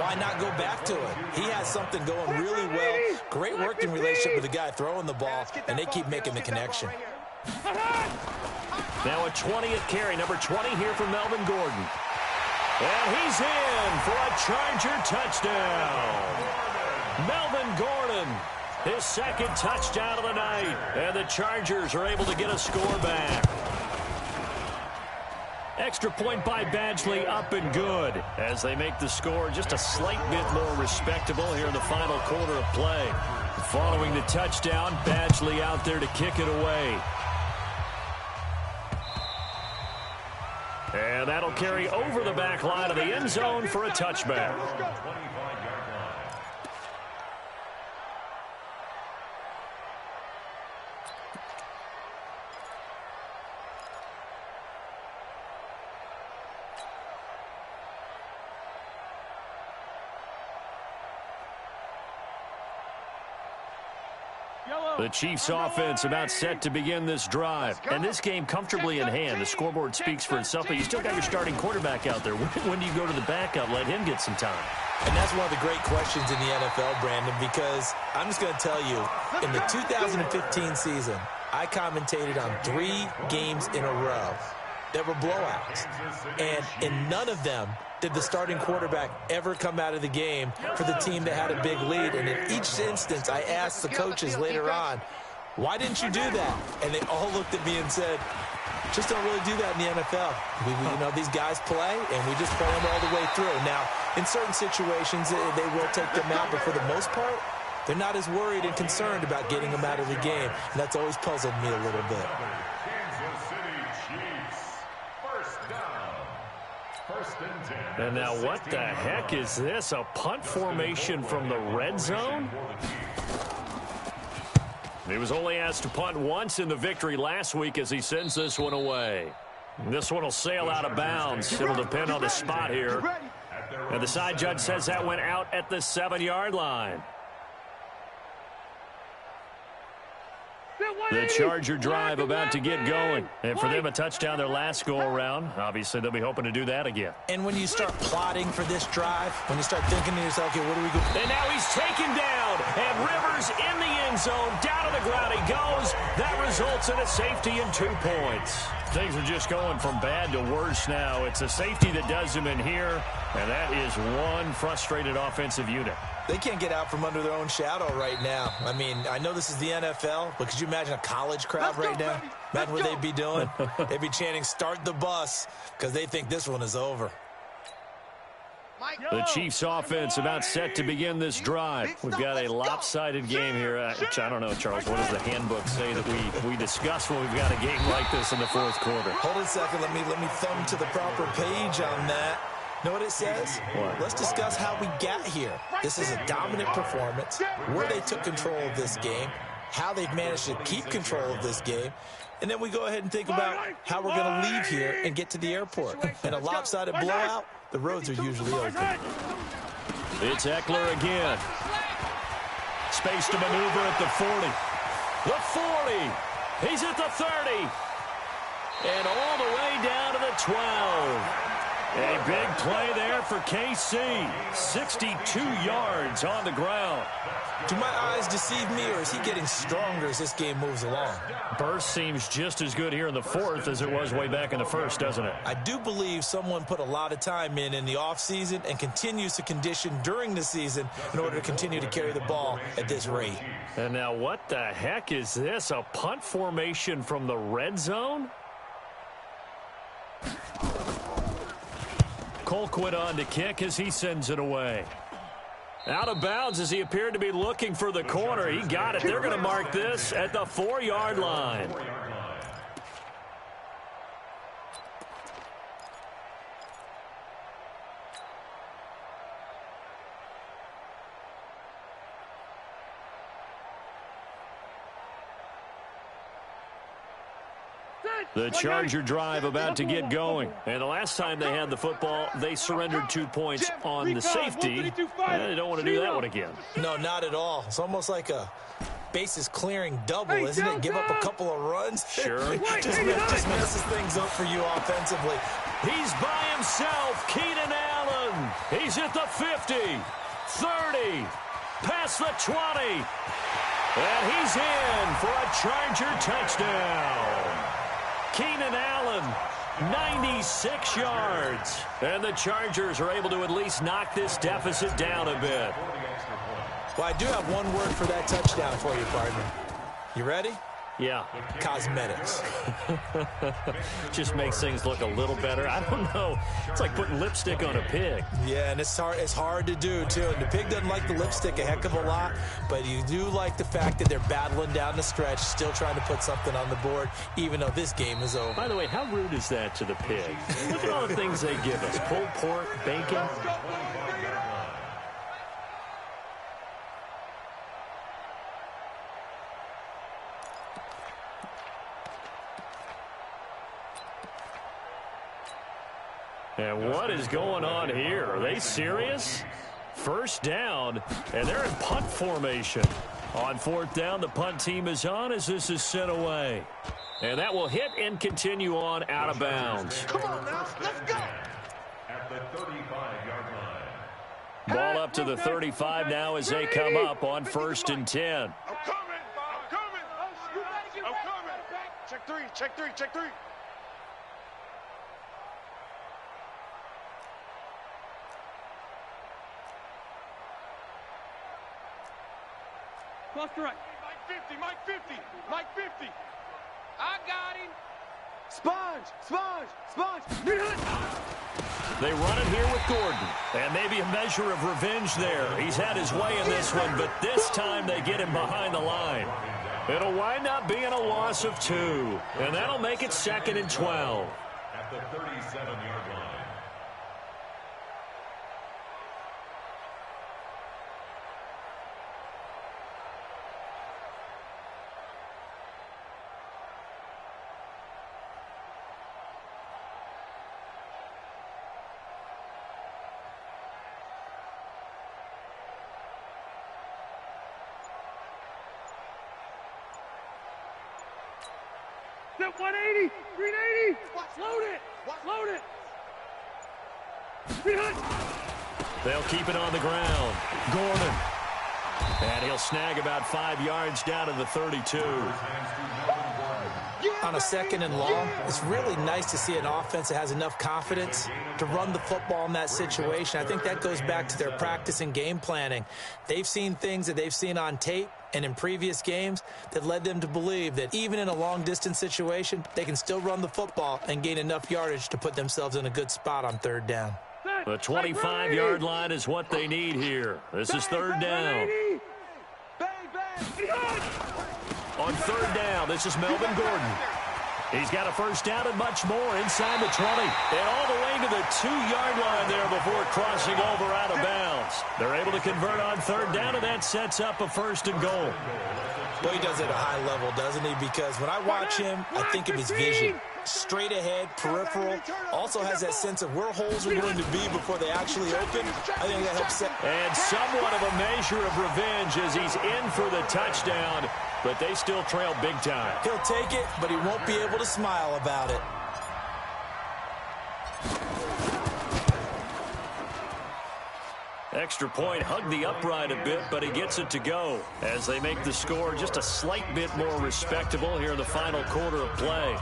why not go back to it? He has something going really well. Great working relationship with the guy throwing the ball, and they keep making the connection.
Now a 20th carry, number 20 here for Melvin Gordon. And he's in for a Charger touchdown. Melvin Gordon, his 2nd touchdown of the night. And the Chargers are able to get a score back. Extra point by Badgley, up and good, as they make the score just a slight bit more respectable here in the final quarter of play. Following the touchdown, Badgley out there to kick it away. And that'll carry over the back line of the end zone for a touchback. The Chiefs offense about set to begin this drive. And this game comfortably in hand. The scoreboard speaks for itself, but you still got your starting quarterback out there. When do you go to the backup? Let him get some time.
And that's one of the great questions in the NFL, Brandon, because I'm just going to tell you, in the 2015 season, I commentated on 3 games in a row that were blowouts. And in none of them did the starting quarterback ever come out of the game for the team that had a big lead. And in each instance, I asked the coaches later on, why didn't you do that? And they all looked at me and said, just don't really do that in the NFL. You know, these guys play, and we just play them all the way through. Now, in certain situations, they will take them out, but for the most part, they're not as worried and concerned about getting them out of the game. And that's always puzzled me a little bit.
And now what the heck is this? A punt formation from the red zone? He was only asked to punt once in the victory last week as he sends this one away. This one will sail out of bounds. It'll depend on the spot here. And the side judge says that went out at the 7-yard line. The Charger drive about to get going. And for them, a touchdown their last go-around. Obviously, they'll be hoping to do that again.
And when you start plotting for this drive, when you start thinking to yourself, okay, what do we go?
And now he's taken down. And Rivers in the end zone. Down to the ground he goes. That results in a safety and 2 points. Things are just going from bad to worse now. It's a safety that does him in here. And that is one frustrated offensive unit.
They can't get out from under their own shadow right now. I mean, I know this is the NFL, but could you imagine a college crowd right now? Imagine what they'd be doing. They'd be chanting, start the bus, because they think this one is over.
The Chiefs offense about set to begin this drive. We've got a lopsided game here. I don't know, Charles, what does the handbook say that we discuss when we've got a game like this in the fourth quarter?
Hold it a second. Let me thumb to the proper page on that. Know what it says?
What?
Let's discuss how we got here. This is a dominant performance, where they took control of this game, how they've managed to keep control of this game. And then we go ahead and think about how we're going to leave here and get to the airport. In a lopsided blowout, the roads are usually open.
It's Eckler again. Space to maneuver at the 40. The 40. He's at the 30. And all the way down to the 12. A big play there for KC. 62 yards on the ground.
Do my eyes deceive me, or is he getting stronger as this game moves along?
Burst seems just as good here in the fourth as it was way back in the first, doesn't it?
I do believe someone put a lot of time in the offseason and continues to condition during the season in order to continue to carry the ball at this rate.
And now what the heck is this? A punt formation from the red zone? Colquitt on to kick as he sends it away. Out of bounds as he appeared to be looking for the corner. He got it. They're going to mark this at the 4-yard line. The Charger drive about to get going. And the last time they had the football, they surrendered 2 points on the safety. And they don't want to do that one again.
No, not at all. It's almost like a bases clearing double, isn't it? Give up a couple of runs.
Sure.
just messes things up for you offensively.
He's by himself, Keenan Allen. He's at the 50, 30, past the 20. And he's in for a Charger touchdown. Keenan Allen, 96 yards. And the Chargers are able to at least knock this deficit down a bit.
Well, I do have one word for that touchdown for you, partner. You ready?
Yeah.
Cosmetics.
Just makes things look a little better. I don't know. It's like putting lipstick on a pig.
Yeah, and it's hard to do, too. And the pig doesn't like the lipstick a heck of a lot, but you do like the fact that they're battling down the stretch, still trying to put something on the board, even though this game is over.
By the way, how rude is that to the pig? Look at all the things they give us. Pulled pork, bacon. And what is going on here? Are they serious? First down, and they're in punt formation. On fourth down, the punt team is on as this is sent away. And that will hit and continue on out of bounds.
Come on now, let's go.
At the 35-yard line.
Ball up to the 35 now as they come up on 1st and 10.
I'm coming. Check three.
Cross direct.
Mike 50.
I got him.
Sponge.
They run it here with Gordon. And maybe a measure of revenge there. He's had his way in this one, but this time they get him behind the line. It'll wind up being a loss of 2. And that'll make it 2nd and 12.
At the 37-yard line.
Step 180, 380. Load it.
They'll keep it on the ground. Gordon. And he'll snag about 5 yards down to the 32.
On a 2nd and long, it's really nice to see an offense that has enough confidence to run the football in that situation. I think that goes back to their practice and game planning. They've seen things that they've seen on tape and in previous games that led them to believe that even in a long-distance situation, they can still run the football and gain enough yardage to put themselves in a good spot on 3rd down.
The 25-yard line is what they need here. This is 3rd down. On 3rd down, this is Melvin Gordon. He's got a first down and much more inside the 20. And all the way to the 2-yard line there before crossing over out of bounds. pass. They're able to convert on third down, and that sets up a 1st and goal.
Well, he does it at a high level, doesn't he? Because when I watch him, I think of his vision. Straight ahead, peripheral, also has that sense of where holes are going to be before they actually open. I think that helps set.
And somewhat of a measure of revenge as he's in for the touchdown, but they still trail big time.
He'll take it, but he won't be able to smile about it.
Extra point, hugged the upright a bit, but he gets it to go as they make the score just a slight bit more respectable here in the final quarter of play.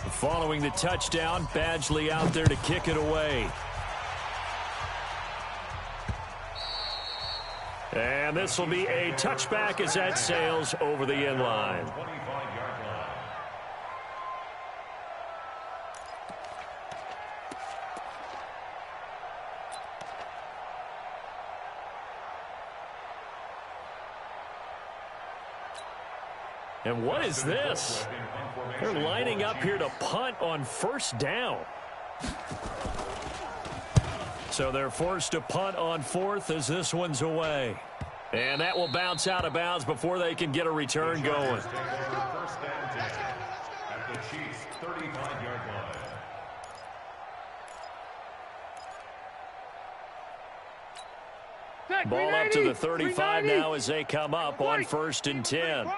Following the touchdown, Badgley out there to kick it away. And this will be a touchback as that sails over the end line. And what is this? They're lining up here to punt on 1st down. So they're forced to punt on 4th as this one's away. And that will bounce out of bounds before they can get a return going. Ball up to the 35 now as they come up on 1st and 10.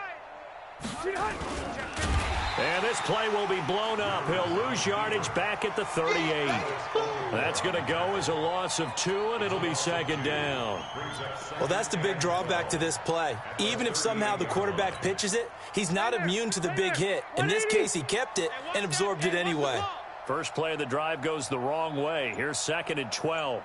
And this play will be blown up. He'll lose yardage back at the 38. That's going to go as a loss of 2, and it'll be 2nd down.
Well, that's the big drawback to this play. Even if somehow the quarterback pitches it, he's not immune to the big hit. In this case, he kept it and absorbed it anyway.
First play of the drive goes the wrong way. Here's 2nd and 12.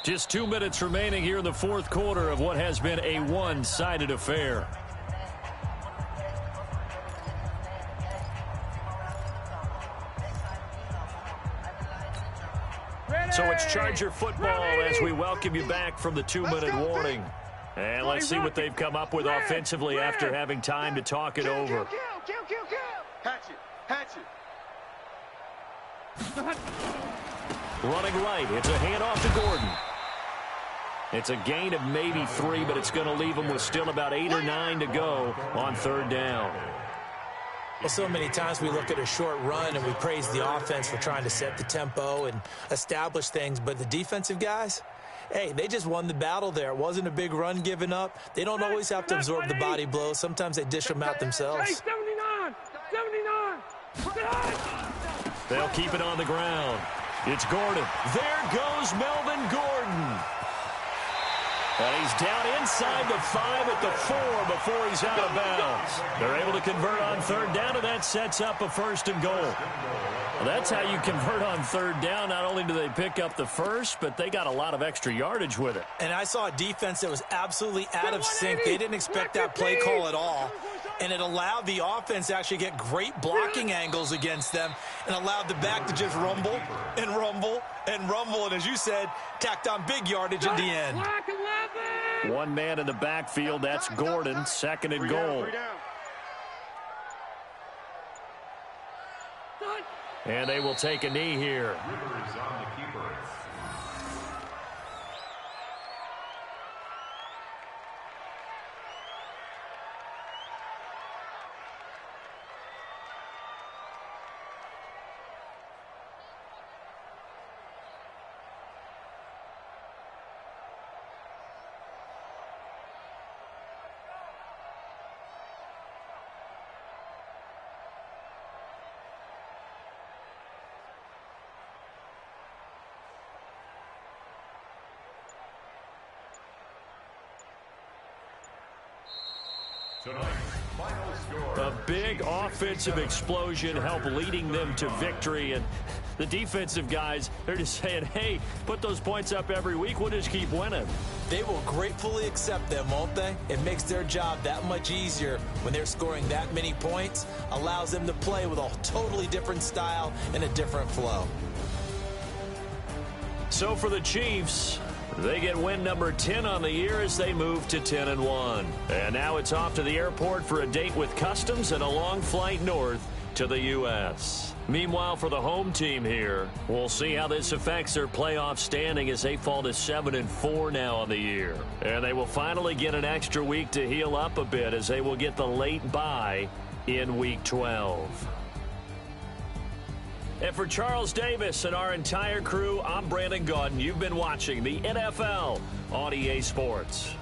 Just 2 minutes remaining here in the 4th quarter of what has been a one-sided affair. So it's Charger football as we welcome you back from the 2-minute warning. And let's see what they've come up with offensively after having time to talk it over.
Hatch it.
Running right, it's a handoff to Gordon. It's a gain of maybe 3, but it's going to leave them with still about 8 or 9 to go on 3rd down.
Well, so many times we look at a short run and we praise the offense for trying to set the tempo and establish things, but the defensive guys, hey, they just won the battle there. It wasn't a big run given up. They don't always have to absorb the body blows. Sometimes they dish them out themselves.
79!
They'll keep it on the ground. It's Gordon. There goes Melvin Gordon. And he's down inside the 5 at the 4 before he's out of bounds. They're able to convert on 3rd down, and that sets up a 1st and goal. Well, that's how you convert on 3rd down. Not only do they pick up the 1st, but they got a lot of extra yardage with it.
And I saw a defense that was absolutely out of sync. They didn't expect that play call at all. And it allowed the offense to actually get great blocking angles against them and allowed the back to just rumble and rumble and rumble. And as you said, tacked on big yardage at the end.
One man in the backfield, that's Gordon, 2nd and goal. And they will take a knee here. A big offensive explosion helped leading them to victory. And the defensive guys, they're just saying, hey, put those points up every week. We'll just keep winning.
They will gratefully accept them, won't they? It makes their job that much easier when they're scoring that many points. Allows them to play with a totally different style and a different flow.
So for the Chiefs, They get win number 10 on the year as they move to 10-1. And now it's off to the airport for a date with Customs and a long flight north to the U.S. Meanwhile, for the home team here, we'll see how this affects their playoff standing as they fall to 7-4 now on the year. And they will finally get an extra week to heal up a bit as they will get the late bye in Week 12. And for Charles Davis and our entire crew, I'm Brandon Gaudin. You've been watching the NFL on EA Sports.